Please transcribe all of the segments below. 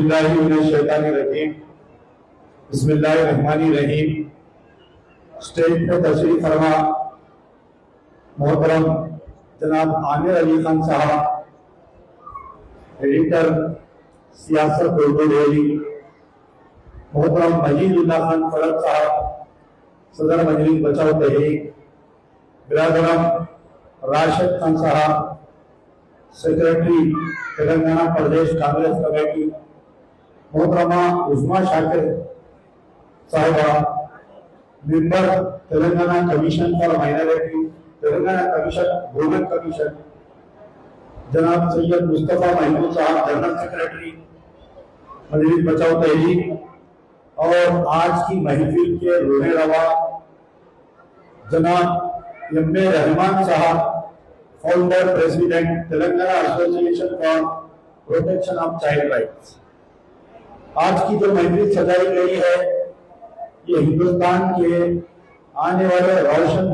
औज़ुबिल्लाहिमिनश्शैतानिर्रजीम बिस्मिल्लाहिर्रहमानिर्रहीम। स्टेज पर तशरीफ फरमा मोहतरम जनाब आमिर अली खान साहब, एडिटर सियासत उर्दू डेली, मोहतरम मजीदुल्लाह खान फरक साहब, सदर मजलिस बचाओ तहरीक, बिरादरम राशिद खान साहब, सेक्रेटरी तेलंगाना प्रदेश कांग्रेस कमेटी, मोहतरमा उस्मा शाकिर साहिबा, member Telangana commission for minority, Telangana commission women commission, जनाब सैयद मुस्तफा महमूद साहब, जनरल सेक्रेटरी मजलिस बचाओ तहरीक, और आज की महफिल के रोहे रवा जनाब एम.ए. रहमान साहब, founder president Telangana association for protection of child rights. आज की जो महफिल सजाई गई है ये हिंदुस्तान के आने वाले रोशन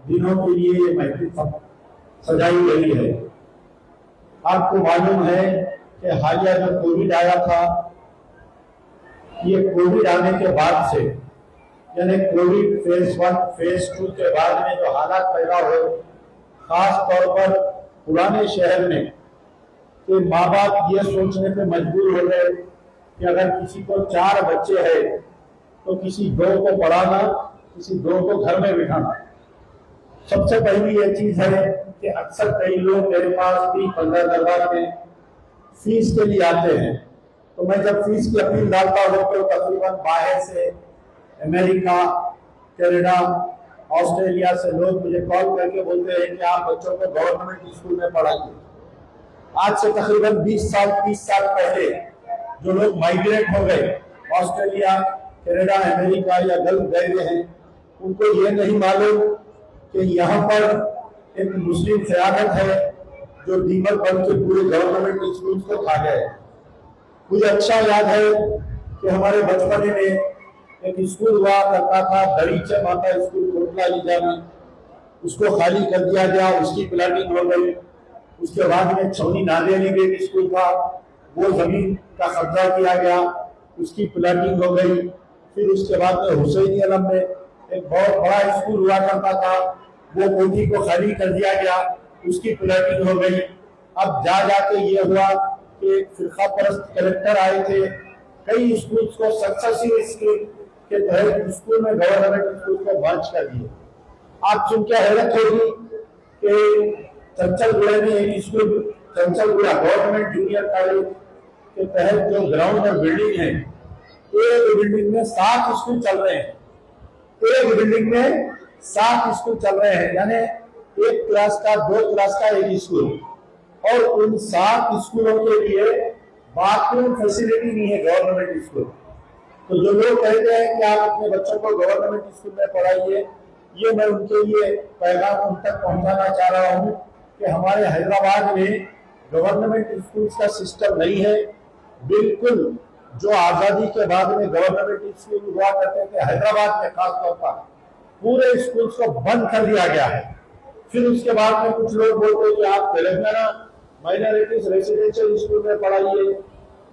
दिनों के लिए ये महफिल सजाई गई है। आपको मालूम है कि हालिया जो कोविड आया था, ये कोविड आने के बाद से यानी कोविड फेज 1 फेज 2 के बाद में जो हालात पैदा हुए, खास तौर पर पुराने शहर में, कि माँ बाप ये सोचने पे मजबूर हो गए कि अगर किसी को 4 बच्चे हैं तो किसी 2 को पढ़ाना, किसी 2 को घर में बिठाना। सबसे पहली ये चीज है कि अक्सर कई लोग मेरे पास भी 15 दरबार में फीस के लिए आते हैं, तो मैं जब फीस की अपील डालता हूँ तो तकरीबन बाहर से, अमेरिका, कनाडा, ऑस्ट्रेलिया से लोग मुझे कॉल करके बोलते हैं कि आप बच्चों को गवर्नमेंट स्कूल में पढ़ाइए। आज से तकरीबन 20 साल 30 साल पहले जो लोग माइग्रेट हो गए, ऑस्ट्रेलिया, कनाडा, अमेरिका या गल्फ गए हुए हैं, उनको ये नहीं मालूम कि यहाँ पर एक मुस्लिम क़यादत है जो दीमक बन के पूरे गवर्नमेंट स्कूल को खा गए। मुझे अच्छा याद है कि हमारे बचपने में एक स्कूल हुआ करता था, दरीचे माता स्कूल कोटला लीजा में, उसको खाली कर दिया गया, उसकी प्लानिंग हो गई। उसके बाद में छौनी नारियली में एक स्कूल था, वो जमीन का कब्जा किया गया, उसकी प्लानिंग हो गई। फिर उसके बाद में हुसैनी अलम में एक बहुत बड़ा स्कूल हुआ करता था, वो कोठी को खाली कर दिया गया, उसकी प्लानिंग हो गई। अब जाके ये हुआ कि फिरका परस्त कलेक्टर आए थे, कई स्कूल को सक्सेसिव स्कीम के तहत स्कूल में गवर्नमेंट स्कूल को मर्ज कर दिए। आप सुन के हैरत होगी कि चंचलगुड़ा में एक school, Chanchalguda government junior college के तहत जो ग्राउंड और बिल्डिंग है, एक बिल्डिंग में 7 स्कूल चल रहे हैं। एक बिल्डिंग में 7 स्कूल चल रहे हैं, यानी 1 क्लास का 2 क्लास का एक स्कूल, और उन 7 स्कूलों के लिए बाथरूम फैसिलिटी नहीं है गवर्नमेंट स्कूल। तो जो लोग कहते हैं कि आप अपने बच्चों को गवर्नमेंट स्कूल में पढ़ाइए, ये मैं उनके लिए पैगाम उन तक पहुंचाना चाह रहा हूं कि हमारे हैदराबाद में गवर्नमेंट स्कूल का सिस्टम नहीं है। बिल्कुल जो आजादी के बाद में गवर्नमेंट स्कूल हुआ करते थे हैदराबाद में, खासतौर पर पूरे स्कूल को बंद कर दिया गया है। फिर उसके बाद में कुछ लोग बोलते हैं कि आप तेलंगाना माइनॉरिटीज रेसिडेंशियल स्कूल में पढ़ाइए।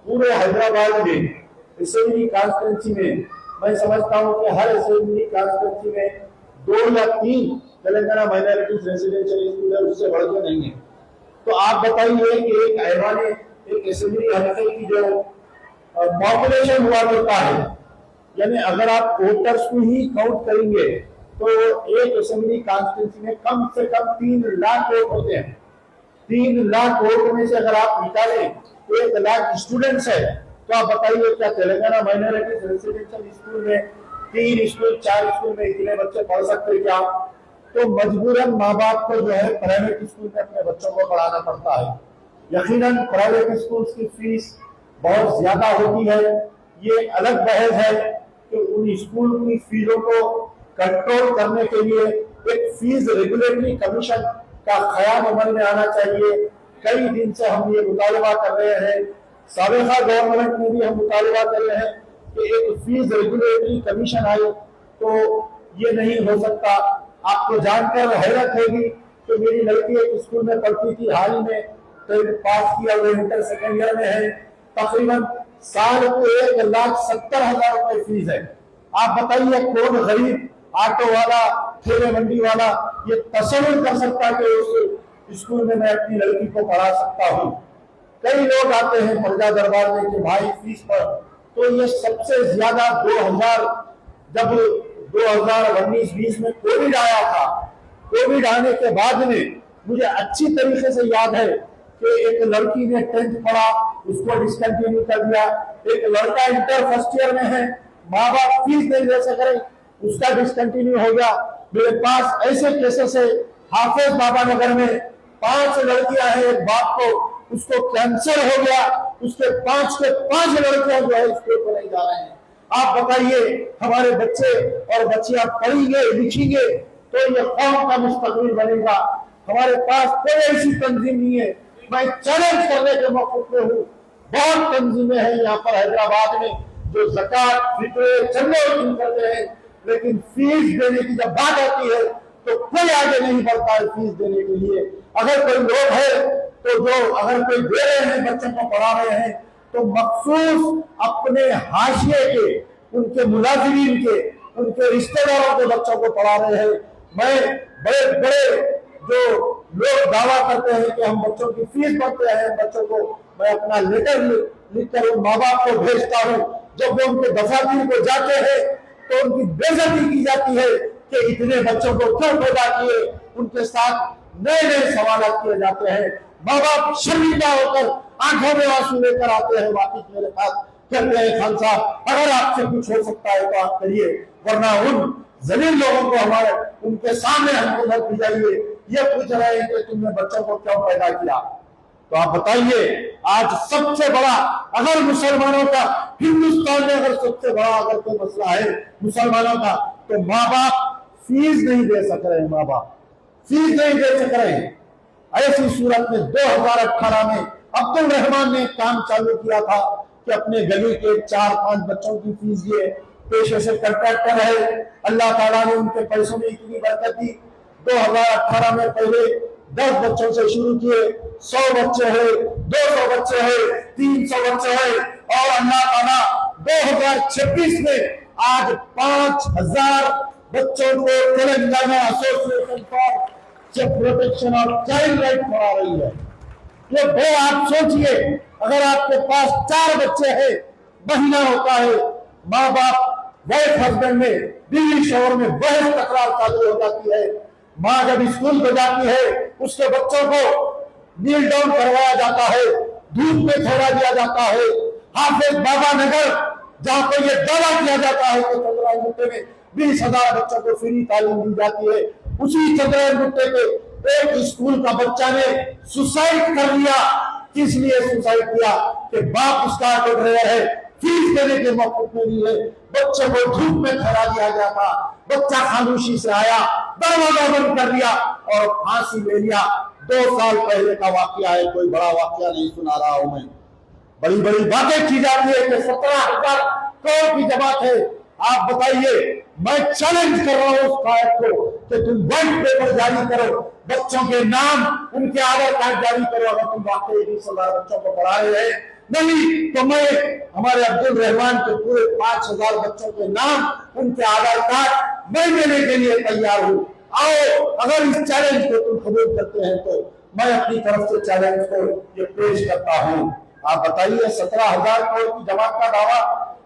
पूरे हैदराबाद में असेंबली कॉन्स्टिट्यूंसी में मैं समझता हूं कि हर असेंबली कॉन्स्टिट्यूंसी में 2 या 3 तेलंगाना माइनॉरिटीज रेसिडेंशियल स्कूल है, उससे बढ़ के नहीं है। तो आप बताइए कि एक ऐवाने, एक असेंबली हल्के की जो पॉपुलेशन हुआ करता है, यानी अगर आप वोटर्स को ही काउंट करेंगे तो एक असेंबली कॉन्स्टिट्यूंसी में कम से कम 3 लाख वोट होते हैं। 3 लाख वोट में से अगर आप निकालें 1 लाख स्टूडेंट्स है, तो आप बताइए क्या तेलंगाना माइनॉरिटीज रेसिडेंशियल स्कूल में 3 स्कूल 4 स्कूल में इतने बच्चे पढ़ सकते क्या? तो मजबूरन माँ बाप को जो है प्राइवेट स्कूल में अपने बच्चों को पढ़ाना पड़ता है। यकीनन प्राइवेट स्कूल की फीस बहुत ज्यादा होती है। ये अलग बहस है कि उन स्कूल की फीसों को कंट्रोल करने के लिए एक फीस रेगुलेटरी कमीशन का ख्याल अमल में आना चाहिए। कई दिन से हम ये मुतालबा कर रहे हैं, साबिका गवर्नमेंट में भी हम मुतालबा कर रहे हैं कि एक फीस रेगुलेटरी कमीशन आए, तो ये नहीं हो सकता। आपको जानकर हैरत होगी कि मेरी लड़की एक स्कूल में पढ़ती थी, हाल ही में 12th पास किया, वो इंटर सेकेंड ईयर में है। तकरीबन साल को 1,70,000 रुपए फीस है। आप बताइए कौन गरीब ऑटो वाला, ठेले मंडी वाला ये तसव्वुर कर सकता है कि उस स्कूल में मैं अपनी लड़की को पढ़ा सकता हूँ। कई लोग आते हैं प्रजा दरबार में कि भाई फीस पर, तो ये सबसे ज्यादा 2000 जब 2019-20 में कोविड आया था, कोविड आने के बाद में मुझे अच्छी तरीके से याद है कि एक लड़की ने 10th पढ़ा, उसको डिसकंटिन्यू कर दिया। एक लड़का इंटर फर्स्ट ईयर में है, माँ बाप फीस नहीं दे सक रहे, उसका डिसकंटिन्यू हो गया। मेरे पास ऐसे केसेस है, हाफिज बाबा नगर में 5 लड़कियां हैं, एक बाप को उसको कैंसर हो गया, उसके 5 के 5 लड़कियां जो है स्कूल को नहीं जा रहे हैं। आप बताइए हमारे बच्चे और बच्चियां पढ़ेंगे लिखेंगे तो ये कौम का मुस्तकबिल बनेगा। हमारे पास कोई ऐसी तंजीम नहीं है, मैं चैलेंज करने के मौके पे हूँ। बहुत तंजीमें हैं यहाँ पर हैदराबाद में जो ज़कात फिक्र चंदे वसूल करते हैं, लेकिन फीस देने की जब बात आती है तो कोई आगे नहीं बढ़ता है फीस देने के लिए। अगर कोई लोग है तो जो अगर कोई दे रहे हैं बच्चों को पढ़ा रहे हैं तो मखसूस अपने हाशिए के, उनके मुलाजिमीन के, उनके रिश्तेदारों के बच्चों को पढ़ा रहे हैं। मैं बड़े बड़े जो लोग दावा करते हैं कि हम बच्चों की फीस भरते हैं, बच्चों को मैं अपना लेटर लिखकर उन माँ बाप को भेजता हूँ। जब वो उनके दफातर को जाते हैं तो उनकी बेइज्जती की जाती है कि इतने बच्चों को क्यों पैदा किए, उनके साथ नए नए सवाल किए जाते हैं। माँ बाप शर्मिंदा होकर आंखों में आंसू लेकर आते हैं, वापिस मेरे पास कहते हैं खान साहब अगर आपसे कुछ हो सकता है तो आप करिए, वरना उन जलील लोगों को हमारे उनके सामने हमको मत भिजाइए। ये पूछ रहे हैं कि तुमने बच्चों को क्यों पैदा किया। तो आप बताइए आज सबसे बड़ा अगर मुसलमानों का, हिंदुस्तान में अगर सबसे बड़ा अगर कोई मसला है मुसलमानों का, तो माँ बाप फीस नहीं दे सक रहे हैं, माँ बाप फीस नहीं दे सक रहे हैं। ऐसी सूरत में 2018 में अब्दुल रहमान ने काम चालू किया था कि अपने गली के 4-5 बच्चों की फीस ये पेशे से कॉन्ट्रैक्टर है, अल्लाह ताला ने उनके पैसों में इतनी बरकत दी। 2018 में पहले 10 बच्चों से शुरू किए, 100 बच्चे हैं, 200 बच्चे हैं, 300 बच्चे हैं, और अल्लाह ताला 2026 में आज 5000 बच्चों को Telangana association for protection of child right पढ़ा रही है। ये वो आप सोचिए अगर आपके पास 4 बच्चे हैं, महीना होता है, माँ बाप वाइफ हस्बैंड में बीवी शोहर में बहस तकरार चालू हो जाती है। माँ जब स्कूल में जाती है उसके बच्चों को नील डाउन करवाया जाता है, दूध में ठहरा दिया जाता है। हाफिज बाबा नगर जहां पर यह दावा किया जाता है कि चंद्रायन गुट्टे में 20,000 बच्चों को फ्री तालीम दी जाती है, उसी चंद्रायन गुट्टे के एक स्कूल का बच्चा ने सुसाइड कर लिया। किस लिए सुसाइड किया कि बाप उसका ऑटो ड्राइवर है, फीस देने के मौके में नहीं है, बच्चे को धूप में ठहरा दिया गया था, बच्चा खामोशी से आया, दरवाजा बंद कर दिया और फांसी ले लिया। 2 साल पहले का वाकया है, कोई बड़ा वाकया नहीं सुना रहा हूं मैं। बड़ी बड़ी बातें की जाती है कि 17,000 करोड़ की जमात है। आप बताइए, मैं चैलेंज कर रहा हूं उस कायद को कि तुम व्हाइट पेपर जारी करो, बच्चों के नाम, उनके आधार कार्ड जारी करो। अगर तुम वाकई 20,000 बच्चों को पढ़ाए हैं, नहीं तो मैं हमारे अब्दुल रहमान के पूरे 5,000 बच्चों के नाम, उनके आधार कार्ड मैं देने के लिए तैयार हूं। आओ, अगर इस चैलेंज को तुम कबूल करते हैं तो मैं अपनी तरफ से चैलेंज को ये पेश करता हूं। आप बताइए 17,000 करोड़ की जमात का दावा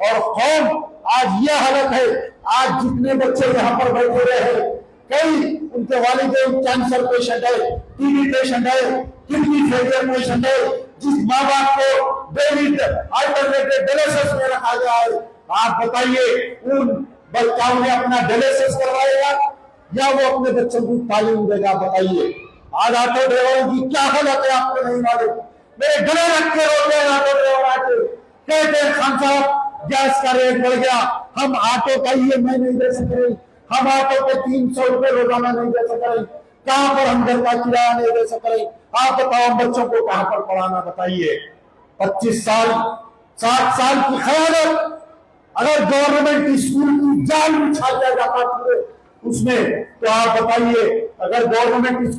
और कौम आज यह हालत है। आज जितने बच्चे यहाँ पर बैठे रहे हैं, कई उनके वालिदैन कैंसर पेशेंट है, टीबी पेशेंट है, किडनी फेलियर पेशेंट है, जिस माँ बाप को डेली अल्टरनेटिव डायलिसिस में रखा गया है। आप बताइए उन बच्चों ने अपना डायलिसिस करवाएगा या वो अपने बच्चों को तालीम देगा? बताइए आज ऑटो ड्राइवरों की क्या हालत है आपको नहीं मालूम। मेरे गले रख के रोते हैं ऑटो ड्राइवर आके, कहते हैं खान साहब गैस का रेट बढ़ गया, हम ऑटो का EMI नहीं दे सक रहे, हम ऑटो पे 300 रुपए रोजाना नहीं दे सक रहे, कहां पर हम घर का किराया नहीं दे सक रहे। आप बताओ बच्चों को कहां पर पढ़ाना? बताइए 25 साल 60 साल की खयानत अगर गवर्नमेंट स्कूल की जान बिछा दिया जाता पूरे उसमें, तो आप बताइए अगर गवर्नमेंट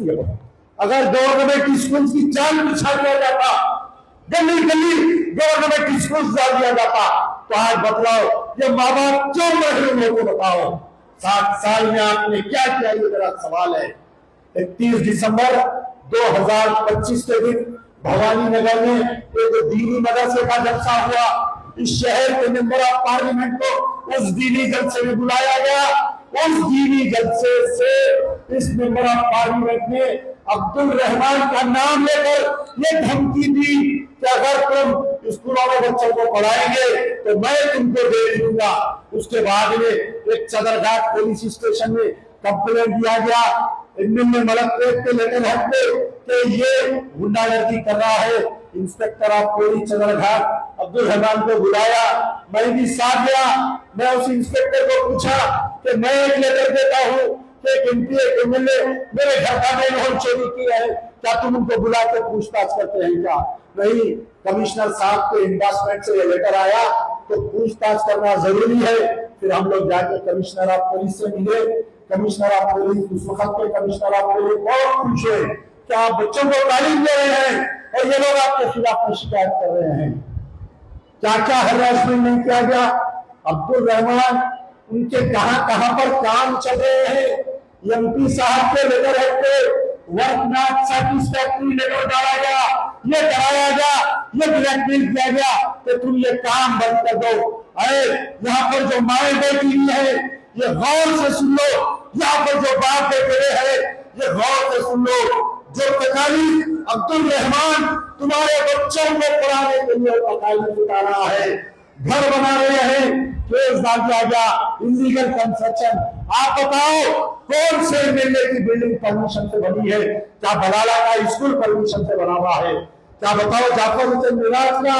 स्कूल की जान बिछा दिया जाता गली गली गवर्नमेंट स्कूल डाल दिया जाता। तो आज बतलाओ, ये माँ बाप क्यों महरूम हो, बताओ। 7 साल में आपने क्या किया, ये मेरा सवाल है। 31 दिसंबर 2025 के दिन भवानी नगर में एक दीनी मदरसे का जलसा हुआ। इस शहर के मेंबर ऑफ पार्लियामेंट को उस दीनी जलसे में बुलाया गया। उस दीनी जलसे से इस मेंबर ऑफ पार्लियामेंट ने अब्दुल रहमान का नाम लेकर ये धमकी दी कि अगर तुम स्कूलों में बच्चों को पढ़ाएंगे तो मैं तुमको दे दूंगा। उसके बाद में एक सदरघाट पुलिस स्टेशन में कंप्लेंट दिया गया एमएलए मलकपेट के लेटर हेड पे कि ये गुंडागर्दी कर रहा है। Inspector of police Sadarghat Abdul Rahman को बुलाया, मैं भी साथ गया। मैं उस इंस्पेक्टर को पूछा कि मैं एक लेटर देता हूँ कि एक एमपी एमएलए मेरे घर का मेन चोरी किया है, क्या तुम उनको बुला के पूछताछ करते हैं क्या? नहीं, कमिश्नर साहब के इंडोर्समेंट से ये लेटर आया तो पूछताछ करना जरूरी है। फिर हम लोग जाके कमिश्नर ऑफ पुलिस से मिले। कमिश्नर ऑफ पुलिस, उस वक्त के कमिश्नर ऑफ पुलिस बहुत खुश हुए कि आप बच्चों को तालीम दे रहे हैं और ये लोग आपके खिलाफ शिकायत कर रहे हैं। क्या क्या हरासमेंट नहीं किया गया। अब्दुल रहमान उनके कहां पर काम चल रहे हैं। एमपी साहब के लेटर हेड पे वर्क नॉट सैटिस्फैक्टरी लेटर डाला गया, ये कराया गया, ये ब्लैकमेल किया गया कि तुम ये काम बंद कर दो। अरे यहाँ पर जो माए बैठी हुई है ये गौर से सुन लो, यहाँ पर जो बाप बेटे हैं ये गौर से सुन लो। जो तकालीफ अब्दुल रहमान तुम्हारे बच्चों को पढ़ाने के लिए तकालीफ उठा रहा है, घर बना रहे हैं, केस डाल दिया गया, इलीगल कंस्ट्रक्शन। आप बताओ कौन से एमएलए की बिल्डिंग परमिशन से बनी है? क्या बलाला का स्कूल परमिशन से बना हुआ है? क्या बताओ जाफर हुसैन मिराज का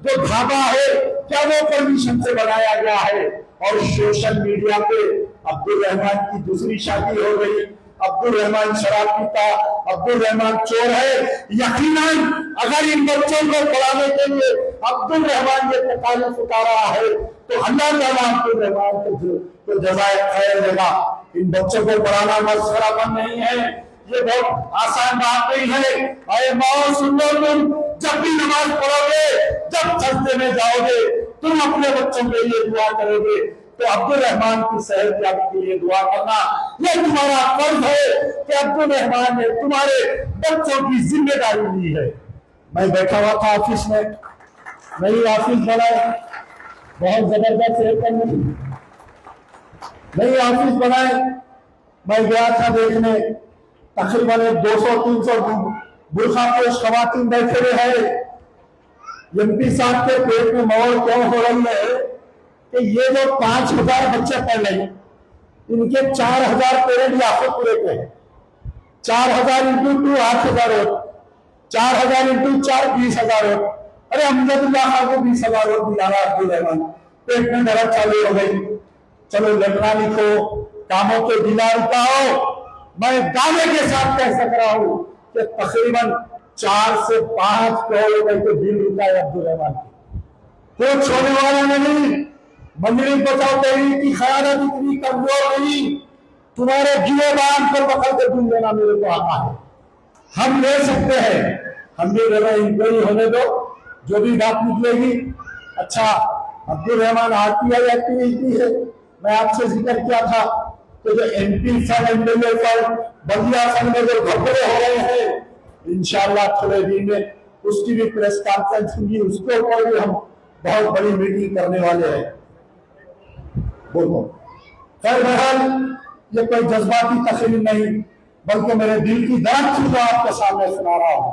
जो ढाबा है क्या वो परमिशन से बनाया गया है? और सोशल मीडिया पे अब्दुल रहमान की दूसरी शादी हो गई, अब्दुल रहमान शराब पीता, अब्दुल रहमान चोर है। यकीनन अगर इन बच्चों को पढ़ाने के लिए अब्दुल रहमान ये तकालीफ उठा रहा है तो अल्लाह ताला अब्दुल रहमान को जज़ाए खैर देगा। इन बच्चों को पढ़ाना मसखरापन नहीं है, ये बहुत आसान बात नहीं है। अरे माओ सुन लो, तुम जब भी नमाज पढ़ोगे, जब सजदे में जाओगे, तुम अपने बच्चों के लिए दुआ करोगे तो अब्दुल रहमान की सेहतयाबी के लिए दुआ करना ये तुम्हारा फर्ज है कि अब्दुल रहमान ने तुम्हारे बच्चों की जिम्मेदारी ली है। मैं बैठा हुआ था ऑफिस में, नई ऑफिस बनाए, बहुत जबरदस्त नई ऑफिस बनाए। मैं गया था देखने, तकरीबन 200-300 बुरखापोश खवातीन बैठे हुए हैं। एमपी साहब के पेट में मौत क्यों हो रही है कि ये जो 5000 बच्चे पढ़ रहे हैं इनके 4000 पेरेंट याफत पूरे के हैं। 4000 इंटू 2 8000 हो, 4000 इंटू 4 20,000 हो। अरे अमजदुल्लाह खान को 20,000 वोट दिया अब्दुल रहमान, पेट में दर्द चालू हो गई। चलो लड़ना लिखो, कामों के बिना रुकाओ। मैं दावे के साथ कह सक रहा हूं कि तकरीबन 4 से 5 करोड़ रुपए के बिल रुका है अब्दुल रहमान की। कोई छोड़ने वाला नहीं। मंदिर बचाओ तहरीक की खयानत इतनी कमजोर नहीं, तुम्हारे जीवदान पर बखल के बिल देना मेरे को आता है। हम ले सकते हैं, हम भी इंक्वायरी होने दो, जो भी बात निकलेगी। अच्छा, अब्दुल रहमान आरटीआई एक्टिविटी है, मैं आपसे जिक्र किया था तो जो एमपी फंड एमएलए फंड बंदिया फंड में जो घपले हो रहे हैं, इंशाल्लाह थोड़े दिन में उसकी भी प्रेस कॉन्फ्रेंस होगी, उसके ऊपर भी हम बहुत बड़ी मीटिंग करने वाले हैं। बोलो खैर बहरहाल ये कोई जज्बाती तस्वीर नहीं बल्कि मेरे दिल की दर्द थी जो आपके सामने सुना रहा हूं।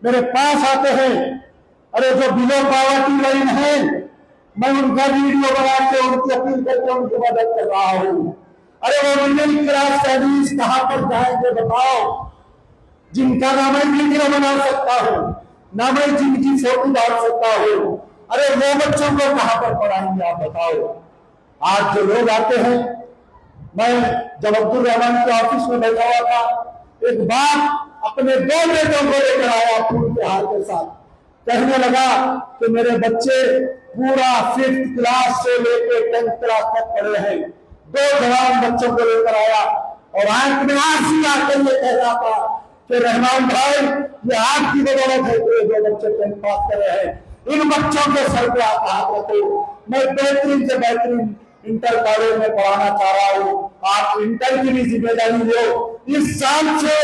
मेरे पास आते हैं, अरे जो बिलो पावर्टी लाइन है, मैं उनका वीडियो बना के उनकी अपील करके उनकी मदद कर रहा हूं। अरे वो मिडिल क्लास फैमिलीज कहां पर जाएंगे बताओ, जिनका ना मैं वीडियो बना सकता हूं, ना मैं जिनकी फोटो डाल सकता हूं। अरे वो बच्चों को कहां पर पढ़ाएंगे आप बताओ। आज जो लोग आते हैं, मैं जब अब्दुल रहमान के ऑफिस में बैठा हुआ था, एक बाप अपने 2 बेटों को लेकर आया फूल के हार के साथ, कहने लगा कि मेरे बच्चे पूरा 5th क्लास से लेकर 10th क्लास तक पढ़े हैं। 2 जवान बच्चों को लेकर आया और आंख में आंसू आकर ये कह रहा था कि रहमान भाई ये आपकी बदौलत है कि जो बच्चे 10th पास कर रहे हैं, इन बच्चों के सर पे आप हाथ रखो। मैं बेहतरीन से बेहतरीन इंटर कॉलेज में पढ़ाना चाह रहा हूँ, आप इंटर की भी जिम्मेदारी लो। इस साल से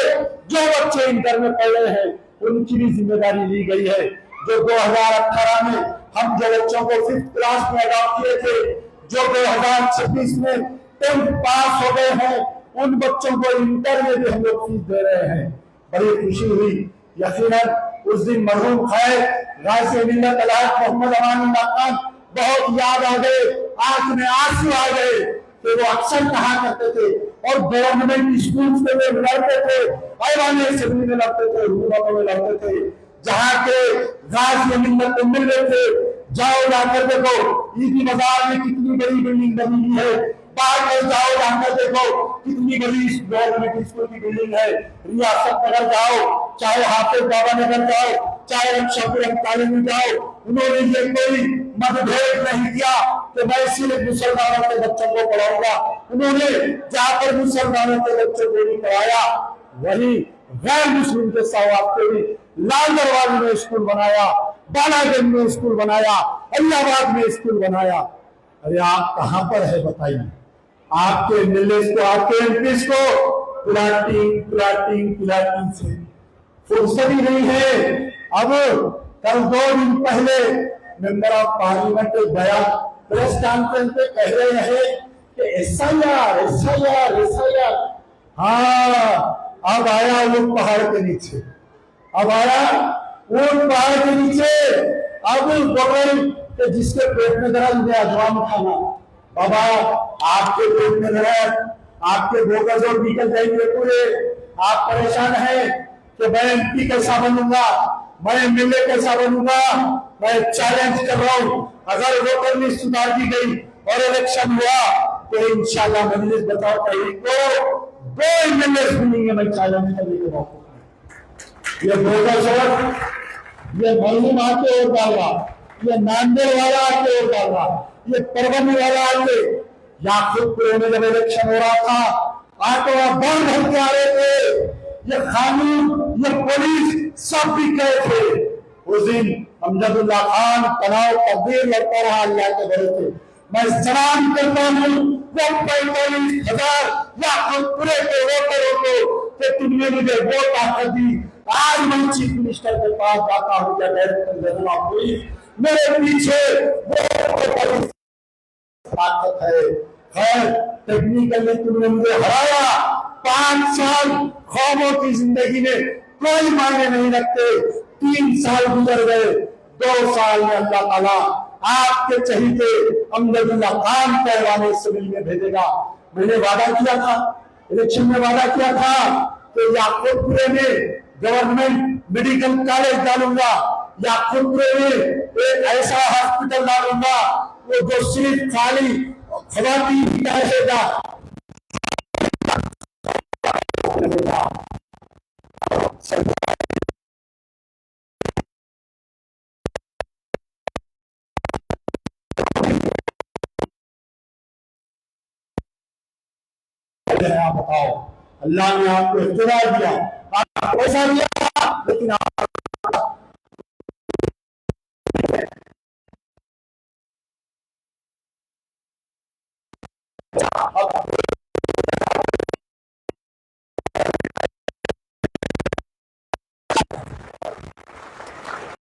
जो बच्चे इंटर में पढ़ रहे हैं उनकी भी जिम्मेदारी ली गई है। जो 2018 में हम जो बच्चों को 5th क्लास में अडॉप्ट किए थे, जो 2026 में 10th पास हो गए हैं, उन बच्चों को इंटर में भी हम लोग फीस दे रहे हैं। बड़ी खुशी हुई। यकीनन उस दिन मरहूम खैर गाजी मिल्लत अलहाज मोहम्मद अमानुल्लाह खान बहुत याद आ गए, आंख में आंसू आ गए कि वो अक्सर कहा करते थे और गवर्नमेंट स्कूल में वे लड़ते थे, ऐवान असेंबली में लड़ते थे, हुकूमतों में लड़ते थे, जहाँ के गाजी मिल्लत को मिल रहे थे। जाओ जाकर देखो ईदी बाजार में कितनी बड़ी बिल्डिंग बनी हुई है, बाहर में जाओ जाकर देखो कितनी बड़ी गवर्नमेंट स्कूल की बिल्डिंग है। रियासत नगर जाओ, चाहे हाफिज बाबा नगर जाओ, चाहे शफीक कॉलेज में जाओ, उन्होंने ये कोई मतभेद नहीं किया कि मैं सिर्फ मुसलमानों के बच्चों को पढ़ाऊंगा। उन्होंने जाकर मुसलमानों के बच्चों को भी पढ़ाया, वही गैर मुस्लिम के साथ भी लाल दरवाजे में स्कूल बनाया, बालागंज में स्कूल बनाया, इलाहाबाद में स्कूल बनाया। अरे आप कहां पर है बताइए? आपके एमएलए को, आपके एमपी को प्लाटिंग से फुर्सत ही नहीं है। अब कल 2 दिन पहले मेंबर ऑफ पार्लियामेंट गया प्रेस कॉन्फ्रेंस पे कह रहे हैं कि एसआईआर। हाँ, अब आया वो पहाड़ के नीचे, अब आया वो पहाड़ के नीचे। अब बगल के जिसके पेट में दर्द है अजवाम खाना, बाबा आपके पेट में दर्द, आपके बोगस और निकल जाएंगे पूरे। आप परेशान हैं कि मैं एमपी कैसा बनूंगा, मैं एमएलए कैसा बनूंगा। मैं चैलेंज कर रहा हूं, अगर वोटर लिस्ट सुधार दी गई और इलेक्शन हुआ तो इंशाल्लाह मजलिस बचाओ तहरीक को 2 एमएलए मिलेंगे। मैं चैलेंज करने के मौके ये बोगस और ये मरहूम आके और डाल रहा, ये नांदेड़ वाला आके और डाल रहा, ये परवनी वाला आके, याकूबपुर में जब इलेक्शन हो रहा था आटो बंद भर के आ रहे थे, ये कानून ये पुलिस सब भी गए थे। उस दिन अमजदुल्ला खान तनाव तकदीर लड़ता रहा अल्लाह के भरोसे। मैं सलाम करता हूँ वो 45,000 याकूबपुरे के वोटरों को कि तुमने मुझे वो ताकत दी। आज मैं चीफ मिनिस्टर के पास जाता हूँ या डायरेक्टर जनरल ऑफ पुलिस, मेरे पीछे वो ताकत है। खैर टेक्निकली तुमने मुझे हराया। 5 साल ख्वाबों की जिंदगी में कोई मायने नहीं रखते। 3 साल गुजर गए, 2 साल में अल्लाह ताला आपके चहीते अमजदुल्ला खान पैरवाने असेंबली में भेजेगा। मैंने वादा किया था, इलेक्शन में वादा किया था कि याकूबपुरे में गवर्नमेंट मेडिकल कॉलेज डालूंगा, याकूबपुरे में एक ऐसा हॉस्पिटल डालूंगा वो जो सिर्फ खाली खवातीन का रहेगा। आप बताओ, अल्लाह ने आपको इख्तियार दिया, आपको पैसा दिया, लेकिन आप